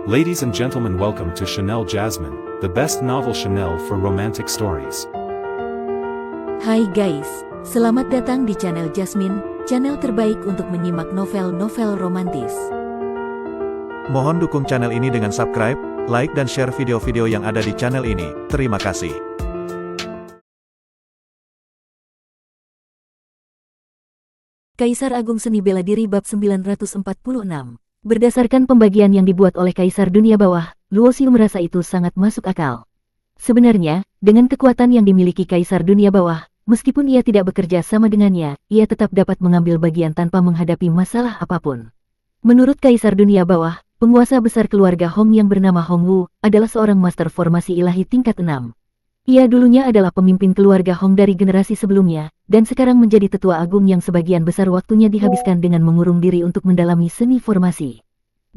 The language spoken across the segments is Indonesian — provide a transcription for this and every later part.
Ladies and gentlemen, welcome to Chanel Jasmine, the best novel Chanel for romantic stories. Hai guys, selamat datang di channel Jasmine, channel terbaik untuk menyimak novel-novel romantis. Mohon dukung channel ini dengan subscribe, like dan share video-video yang ada di channel ini. Terima kasih. Kaisar Agung Seni Bela Diri Bab 946. Berdasarkan pembagian yang dibuat oleh Kaisar Dunia Bawah, Luo Xiu merasa itu sangat masuk akal. Sebenarnya, dengan kekuatan yang dimiliki Kaisar Dunia Bawah, meskipun ia tidak bekerja sama dengannya, ia tetap dapat mengambil bagian tanpa menghadapi masalah apapun. Menurut Kaisar Dunia Bawah, penguasa besar keluarga Hong yang bernama Hong Wu, adalah seorang master formasi ilahi tingkat 6. Ia dulunya adalah pemimpin keluarga Hong dari generasi sebelumnya, dan sekarang menjadi tetua agung yang sebagian besar waktunya dihabiskan dengan mengurung diri untuk mendalami seni formasi.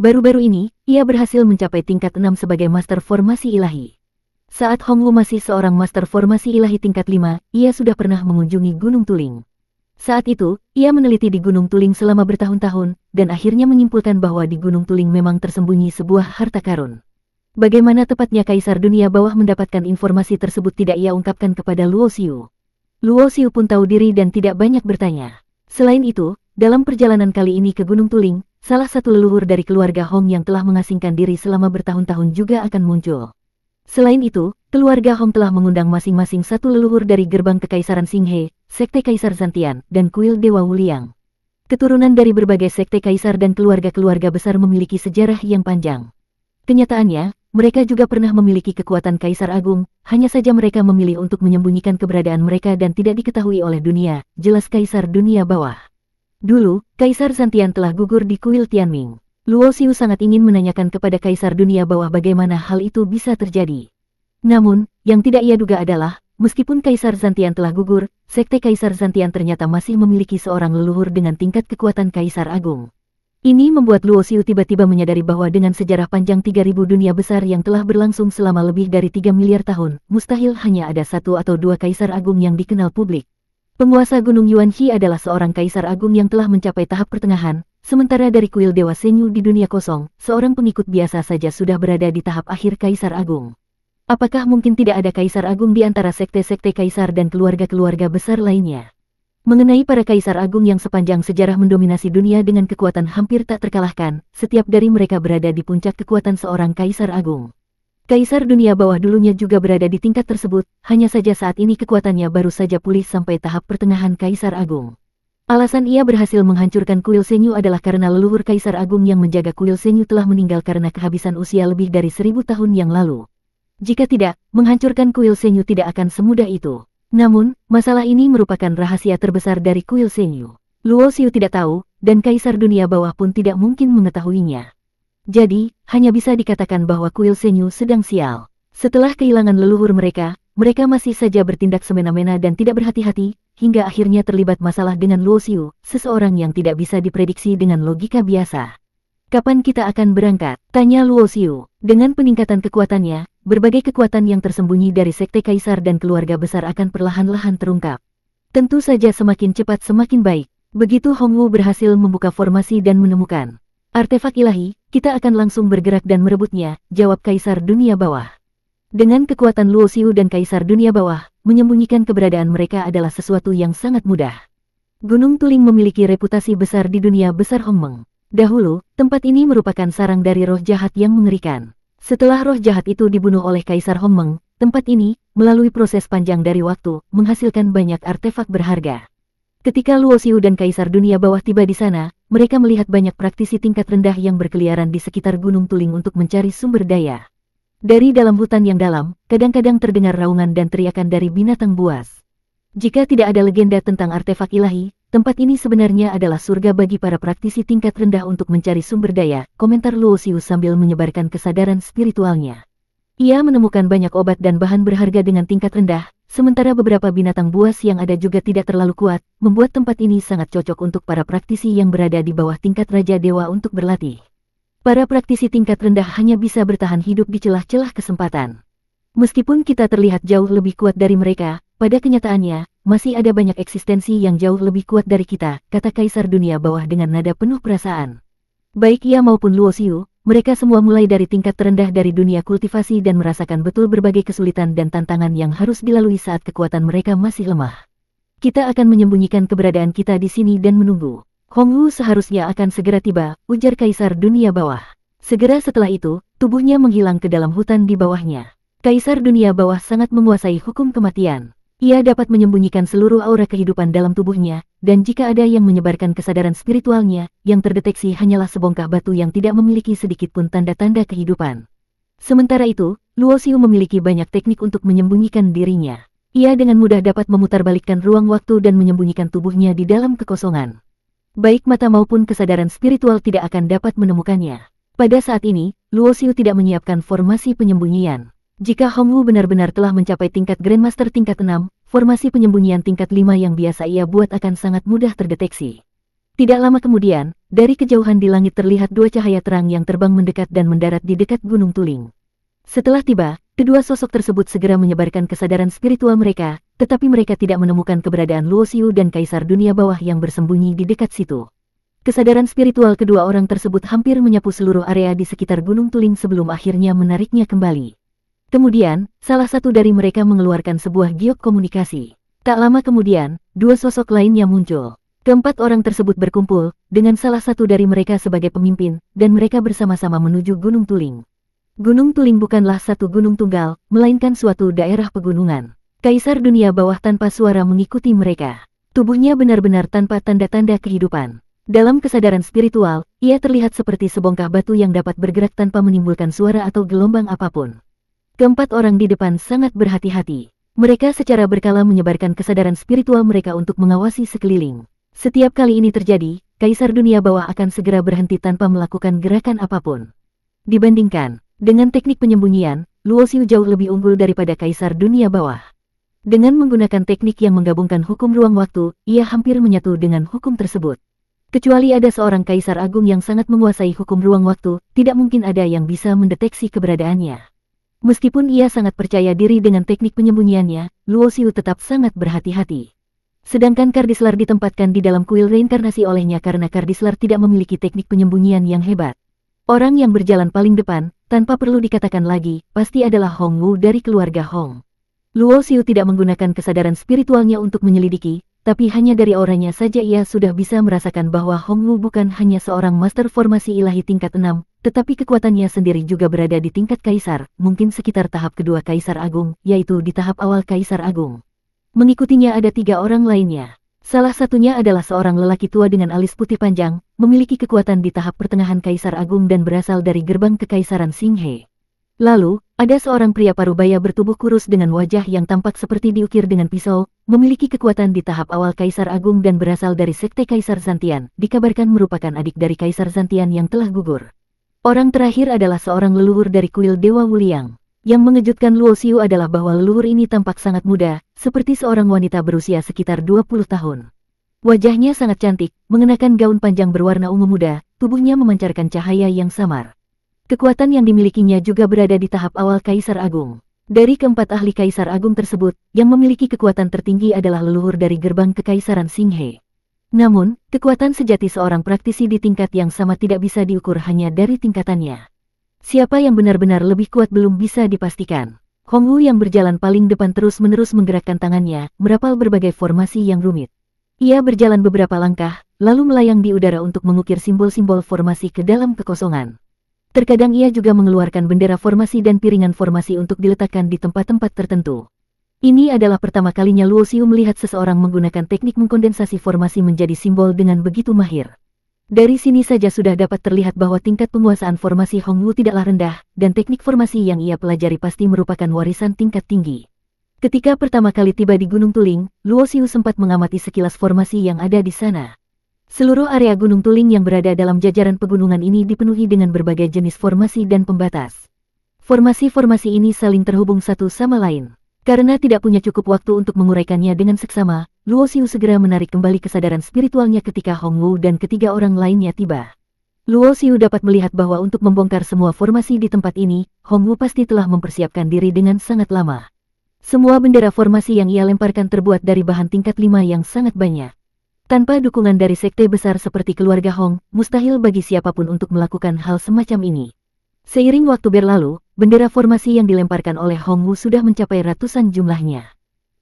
Baru-baru ini, ia berhasil mencapai tingkat 6 sebagai master formasi ilahi. Saat Hong Wu masih seorang master formasi ilahi tingkat 5, ia sudah pernah mengunjungi Gunung Tuling. Saat itu, ia meneliti di Gunung Tuling selama bertahun-tahun, dan akhirnya menyimpulkan bahwa di Gunung Tuling memang tersembunyi sebuah harta karun. Bagaimana tepatnya Kaisar Dunia Bawah mendapatkan informasi tersebut tidak ia ungkapkan kepada Luo Xiu. Luo Xiu pun tahu diri dan tidak banyak bertanya. Selain itu, dalam perjalanan kali ini ke Gunung Tuling, salah satu leluhur dari keluarga Hong yang telah mengasingkan diri selama bertahun-tahun juga akan muncul. Selain itu, keluarga Hong telah mengundang masing-masing satu leluhur dari gerbang Kekaisaran Xinghe, Sekte Kaisar Zantian, dan Kuil Dewa Wuliang. Keturunan dari berbagai sekte kaisar dan keluarga-keluarga besar memiliki sejarah yang panjang. Kenyataannya, mereka juga pernah memiliki kekuatan Kaisar Agung, hanya saja mereka memilih untuk menyembunyikan keberadaan mereka dan tidak diketahui oleh dunia, jelas Kaisar Dunia Bawah. Dulu, Kaisar Zantian telah gugur di kuil Tianming. Luo Xiu sangat ingin menanyakan kepada Kaisar Dunia Bawah bagaimana hal itu bisa terjadi. Namun, yang tidak ia duga adalah, meskipun Kaisar Zantian telah gugur, Sekte Kaisar Zantian ternyata masih memiliki seorang leluhur dengan tingkat kekuatan Kaisar Agung. Ini membuat Luo Xiu tiba-tiba menyadari bahwa dengan sejarah panjang 3000 dunia besar yang telah berlangsung selama lebih dari 3 miliar tahun, mustahil hanya ada satu atau dua Kaisar Agung yang dikenal publik. Penguasa Gunung Yuanxi adalah seorang Kaisar Agung yang telah mencapai tahap pertengahan, sementara dari kuil Dewa Senyu di dunia kosong, seorang pengikut biasa saja sudah berada di tahap akhir Kaisar Agung. Apakah mungkin tidak ada Kaisar Agung di antara sekte-sekte Kaisar dan keluarga-keluarga besar lainnya? Mengenai para Kaisar Agung yang sepanjang sejarah mendominasi dunia dengan kekuatan hampir tak terkalahkan, setiap dari mereka berada di puncak kekuatan seorang Kaisar Agung. Kaisar Dunia Bawah dulunya juga berada di tingkat tersebut, hanya saja saat ini kekuatannya baru saja pulih sampai tahap pertengahan Kaisar Agung. Alasan ia berhasil menghancurkan kuil Senyu adalah karena leluhur Kaisar Agung yang menjaga kuil Senyu telah meninggal karena kehabisan usia lebih dari 1000 tahun yang lalu. Jika tidak, menghancurkan kuil Senyu tidak akan semudah itu. Namun, masalah ini merupakan rahasia terbesar dari kuil Senyu. Luo Xiu tidak tahu, dan Kaisar Dunia Bawah pun tidak mungkin mengetahuinya. Jadi, hanya bisa dikatakan bahwa kuil Senyu sedang sial. Setelah kehilangan leluhur mereka masih saja bertindak semena-mena dan tidak berhati-hati, hingga akhirnya terlibat masalah dengan Luo Xiu, seseorang yang tidak bisa diprediksi dengan logika biasa. Kapan kita akan berangkat? Tanya Luo Xiu. Dengan peningkatan kekuatannya, berbagai kekuatan yang tersembunyi dari sekte kaisar dan keluarga besar akan perlahan-lahan terungkap. Tentu saja semakin cepat semakin baik. Begitu Hong Wu berhasil membuka formasi dan menemukan artefak ilahi, kita akan langsung bergerak dan merebutnya, jawab Kaisar Dunia Bawah. Dengan kekuatan Luo Xiu dan Kaisar Dunia Bawah, menyembunyikan keberadaan mereka adalah sesuatu yang sangat mudah. Gunung Tuling memiliki reputasi besar di dunia besar Hongmeng. Dahulu, tempat ini merupakan sarang dari roh jahat yang mengerikan. Setelah roh jahat itu dibunuh oleh Kaisar Hongmeng, tempat ini, melalui proses panjang dari waktu, menghasilkan banyak artefak berharga. Ketika Luo Xiu dan Kaisar Dunia Bawah tiba di sana, mereka melihat banyak praktisi tingkat rendah yang berkeliaran di sekitar Gunung Tuling untuk mencari sumber daya. Dari dalam hutan yang dalam, kadang-kadang terdengar raungan dan teriakan dari binatang buas. Jika tidak ada legenda tentang artefak ilahi, tempat ini sebenarnya adalah surga bagi para praktisi tingkat rendah untuk mencari sumber daya, komentar Luo Xiu sambil menyebarkan kesadaran spiritualnya. Ia menemukan banyak obat dan bahan berharga dengan tingkat rendah, sementara beberapa binatang buas yang ada juga tidak terlalu kuat, membuat tempat ini sangat cocok untuk para praktisi yang berada di bawah tingkat Raja Dewa untuk berlatih. Para praktisi tingkat rendah hanya bisa bertahan hidup di celah-celah kesempatan. Meskipun kita terlihat jauh lebih kuat dari mereka, pada kenyataannya, masih ada banyak eksistensi yang jauh lebih kuat dari kita, kata Kaisar Dunia Bawah dengan nada penuh perasaan. Baik ia maupun Luo Xiu, mereka semua mulai dari tingkat terendah dari dunia kultivasi dan merasakan betul berbagai kesulitan dan tantangan yang harus dilalui saat kekuatan mereka masih lemah. Kita akan menyembunyikan keberadaan kita di sini dan menunggu. Hongwu seharusnya akan segera tiba, ujar Kaisar Dunia Bawah. Segera setelah itu, tubuhnya menghilang ke dalam hutan di bawahnya. Kaisar Dunia Bawah sangat menguasai hukum kematian. Ia dapat menyembunyikan seluruh aura kehidupan dalam tubuhnya, dan jika ada yang menyebarkan kesadaran spiritualnya, yang terdeteksi hanyalah sebongkah batu yang tidak memiliki sedikit pun tanda-tanda kehidupan. Sementara itu, Luo Xiu memiliki banyak teknik untuk menyembunyikan dirinya. Ia dengan mudah dapat memutarbalikkan ruang waktu dan menyembunyikan tubuhnya di dalam kekosongan. Baik mata maupun kesadaran spiritual tidak akan dapat menemukannya. Pada saat ini, Luo Xiu tidak menyiapkan formasi penyembunyian. Jika Hongwu benar-benar telah mencapai tingkat Grandmaster tingkat 6, formasi penyembunyian tingkat 5 yang biasa ia buat akan sangat mudah terdeteksi. Tidak lama kemudian, dari kejauhan di langit terlihat dua cahaya terang yang terbang mendekat dan mendarat di dekat Gunung Tuling. Setelah tiba, kedua sosok tersebut segera menyebarkan kesadaran spiritual mereka, tetapi mereka tidak menemukan keberadaan Luo Xiu dan Kaisar Dunia Bawah yang bersembunyi di dekat situ. Kesadaran spiritual kedua orang tersebut hampir menyapu seluruh area di sekitar Gunung Tuling sebelum akhirnya menariknya kembali. Kemudian, salah satu dari mereka mengeluarkan sebuah giok komunikasi. Tak lama kemudian, dua sosok lainnya muncul. Keempat orang tersebut berkumpul, dengan salah satu dari mereka sebagai pemimpin, dan mereka bersama-sama menuju Gunung Tuling. Gunung Tuling bukanlah satu gunung tunggal, melainkan suatu daerah pegunungan. Kaisar Dunia Bawah tanpa suara mengikuti mereka. Tubuhnya benar-benar tanpa tanda-tanda kehidupan. Dalam kesadaran spiritual, ia terlihat seperti sebongkah batu yang dapat bergerak tanpa menimbulkan suara atau gelombang apapun. Keempat orang di depan sangat berhati-hati. Mereka secara berkala menyebarkan kesadaran spiritual mereka untuk mengawasi sekeliling. Setiap kali ini terjadi, Kaisar Dunia Bawah akan segera berhenti tanpa melakukan gerakan apapun. Dibandingkan dengan teknik penyembunyian, Luo Xiu jauh lebih unggul daripada Kaisar Dunia Bawah. Dengan menggunakan teknik yang menggabungkan hukum ruang waktu, ia hampir menyatu dengan hukum tersebut. Kecuali ada seorang Kaisar Agung yang sangat menguasai hukum ruang waktu, tidak mungkin ada yang bisa mendeteksi keberadaannya. Meskipun ia sangat percaya diri dengan teknik penyembunyiannya, Luo Xiu tetap sangat berhati-hati. Sedangkan Kardislar ditempatkan di dalam kuil reinkarnasi olehnya karena Kardislar tidak memiliki teknik penyembunyian yang hebat. Orang yang berjalan paling depan, tanpa perlu dikatakan lagi, pasti adalah Hongwu dari keluarga Hong. Luo Xiu tidak menggunakan kesadaran spiritualnya untuk menyelidiki, tapi hanya dari auranya saja ia sudah bisa merasakan bahwa Hongwu bukan hanya seorang master formasi ilahi tingkat 6, tetapi kekuatannya sendiri juga berada di tingkat Kaisar, mungkin sekitar tahap kedua Kaisar Agung, yaitu di tahap awal Kaisar Agung. Mengikutinya ada 3 orang lainnya. Salah satunya adalah seorang lelaki tua dengan alis putih panjang, memiliki kekuatan di tahap pertengahan Kaisar Agung dan berasal dari gerbang Kekaisaran Xinghe. Lalu, ada seorang pria parubaya bertubuh kurus dengan wajah yang tampak seperti diukir dengan pisau, memiliki kekuatan di tahap awal Kaisar Agung dan berasal dari Sekte Kaisar Zantian, dikabarkan merupakan adik dari Kaisar Zantian yang telah gugur. Orang terakhir adalah seorang leluhur dari kuil Dewa Wuliang. Yang mengejutkan Luo Xiu adalah bahwa leluhur ini tampak sangat muda, seperti seorang wanita berusia sekitar 20 tahun. Wajahnya sangat cantik, mengenakan gaun panjang berwarna ungu muda, tubuhnya memancarkan cahaya yang samar. Kekuatan yang dimilikinya juga berada di tahap awal Kaisar Agung. Dari keempat ahli Kaisar Agung tersebut, yang memiliki kekuatan tertinggi adalah leluhur dari gerbang Kekaisaran Xinghe. Namun, kekuatan sejati seorang praktisi di tingkat yang sama tidak bisa diukur hanya dari tingkatannya. Siapa yang benar-benar lebih kuat belum bisa dipastikan. Hongwu yang berjalan paling depan terus-menerus menggerakkan tangannya, merapal berbagai formasi yang rumit. Ia berjalan beberapa langkah, lalu melayang di udara untuk mengukir simbol-simbol formasi ke dalam kekosongan. Terkadang ia juga mengeluarkan bendera formasi dan piringan formasi untuk diletakkan di tempat-tempat tertentu. Ini adalah pertama kalinya Luo Xiu melihat seseorang menggunakan teknik mengkondensasi formasi menjadi simbol dengan begitu mahir. Dari sini saja sudah dapat terlihat bahwa tingkat penguasaan formasi Hongwu tidaklah rendah, dan teknik formasi yang ia pelajari pasti merupakan warisan tingkat tinggi. Ketika pertama kali tiba di Gunung Tuling, Luo Xiu sempat mengamati sekilas formasi yang ada di sana. Seluruh area Gunung Tuling yang berada dalam jajaran pegunungan ini dipenuhi dengan berbagai jenis formasi dan pembatas. Formasi-formasi ini saling terhubung satu sama lain. Karena tidak punya cukup waktu untuk menguraikannya dengan seksama, Luo Xiu segera menarik kembali kesadaran spiritualnya ketika Hongwu dan ketiga orang lainnya tiba. Luo Xiu dapat melihat bahwa untuk membongkar semua formasi di tempat ini, Hongwu pasti telah mempersiapkan diri dengan sangat lama. Semua bendera formasi yang ia lemparkan terbuat dari bahan tingkat 5 yang sangat banyak. Tanpa dukungan dari sekte besar seperti keluarga Hong, mustahil bagi siapapun untuk melakukan hal semacam ini. Seiring waktu berlalu, bendera formasi yang dilemparkan oleh Hong Wu sudah mencapai ratusan jumlahnya.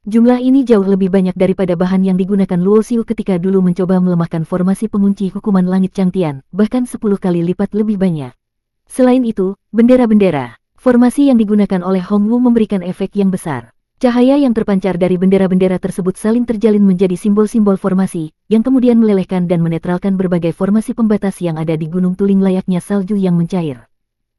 Jumlah ini jauh lebih banyak daripada bahan yang digunakan Luo Xiu ketika dulu mencoba melemahkan formasi pengunci hukuman langit Changtian, bahkan 10 kali lipat lebih banyak. Selain itu, bendera-bendera formasi yang digunakan oleh Hong Wu memberikan efek yang besar. Cahaya yang terpancar dari bendera-bendera tersebut saling terjalin menjadi simbol-simbol formasi, yang kemudian melelehkan dan menetralkan berbagai formasi pembatas yang ada di Gunung Tuling layaknya salju yang mencair.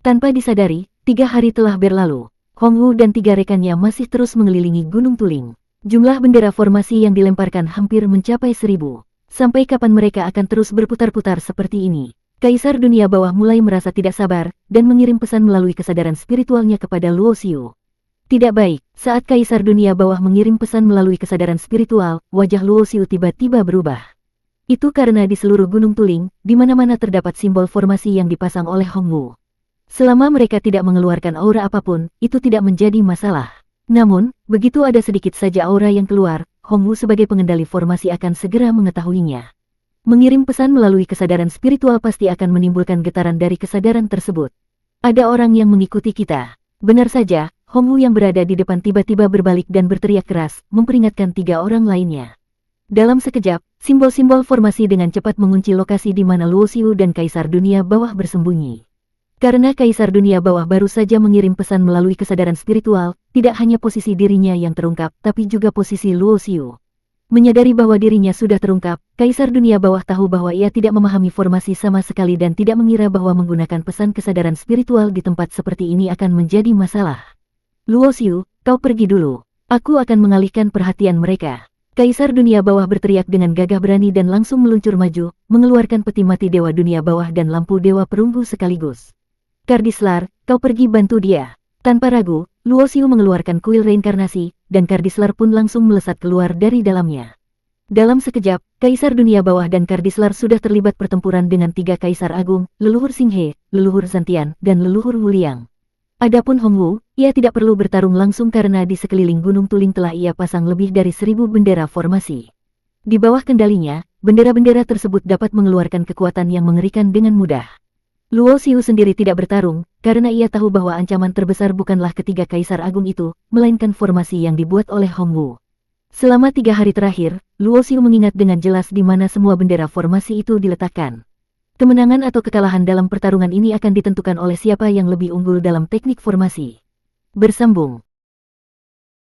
Tanpa disadari, 3 hari telah berlalu. Hong Wu dan 3 rekannya masih terus mengelilingi Gunung Tuling. Jumlah bendera formasi yang dilemparkan hampir mencapai 1000. Sampai kapan mereka akan terus berputar-putar seperti ini? Kaisar Dunia Bawah mulai merasa tidak sabar, dan mengirim pesan melalui kesadaran spiritualnya kepada Luo Xiu. Tidak baik, saat Kaisar Dunia Bawah mengirim pesan melalui kesadaran spiritual, wajah Luo Xiu tiba-tiba berubah. Itu karena di seluruh Gunung Tuling, di mana-mana terdapat simbol formasi yang dipasang oleh Hong Wu. Selama mereka tidak mengeluarkan aura apapun, itu tidak menjadi masalah. Namun, begitu ada sedikit saja aura yang keluar, Hong Wu sebagai pengendali formasi akan segera mengetahuinya. Mengirim pesan melalui kesadaran spiritual pasti akan menimbulkan getaran dari kesadaran tersebut. Ada orang yang mengikuti kita. Benar saja, Hong Wu yang berada di depan tiba-tiba berbalik dan berteriak keras, memperingatkan 3 orang lainnya. Dalam sekejap, simbol-simbol formasi dengan cepat mengunci lokasi di mana Luo Xiu dan Kaisar Dunia Bawah bersembunyi. Karena Kaisar Dunia Bawah baru saja mengirim pesan melalui kesadaran spiritual, tidak hanya posisi dirinya yang terungkap, tapi juga posisi Luo Xiu. Menyadari bahwa dirinya sudah terungkap, Kaisar Dunia Bawah tahu bahwa ia tidak memahami formasi sama sekali dan tidak mengira bahwa menggunakan pesan kesadaran spiritual di tempat seperti ini akan menjadi masalah. Luo Xiu, kau pergi dulu. Aku akan mengalihkan perhatian mereka. Kaisar Dunia Bawah berteriak dengan gagah berani dan langsung meluncur maju, mengeluarkan peti mati Dewa Dunia Bawah dan lampu Dewa Perunggu sekaligus. Kardislar, kau pergi bantu dia. Tanpa ragu, Luo Xiu mengeluarkan kuil reinkarnasi, dan Kardislar pun langsung melesat keluar dari dalamnya. Dalam sekejap, Kaisar Dunia Bawah dan Kardislar sudah terlibat pertempuran dengan 3 Kaisar Agung, leluhur Xinghe, leluhur Zantian, dan leluhur Wuliang. Adapun Hong Wu, ia tidak perlu bertarung langsung karena di sekeliling Gunung Tuling telah ia pasang lebih dari 1000 bendera formasi. Di bawah kendalinya, bendera-bendera tersebut dapat mengeluarkan kekuatan yang mengerikan dengan mudah. Luo Xiu sendiri tidak bertarung, karena ia tahu bahwa ancaman terbesar bukanlah ketiga Kaisar Agung itu, melainkan formasi yang dibuat oleh Hong Wu. Selama 3 hari terakhir, Luo Xiu mengingat dengan jelas di mana semua bendera formasi itu diletakkan. Kemenangan atau kekalahan dalam pertarungan ini akan ditentukan oleh siapa yang lebih unggul dalam teknik formasi. Bersambung.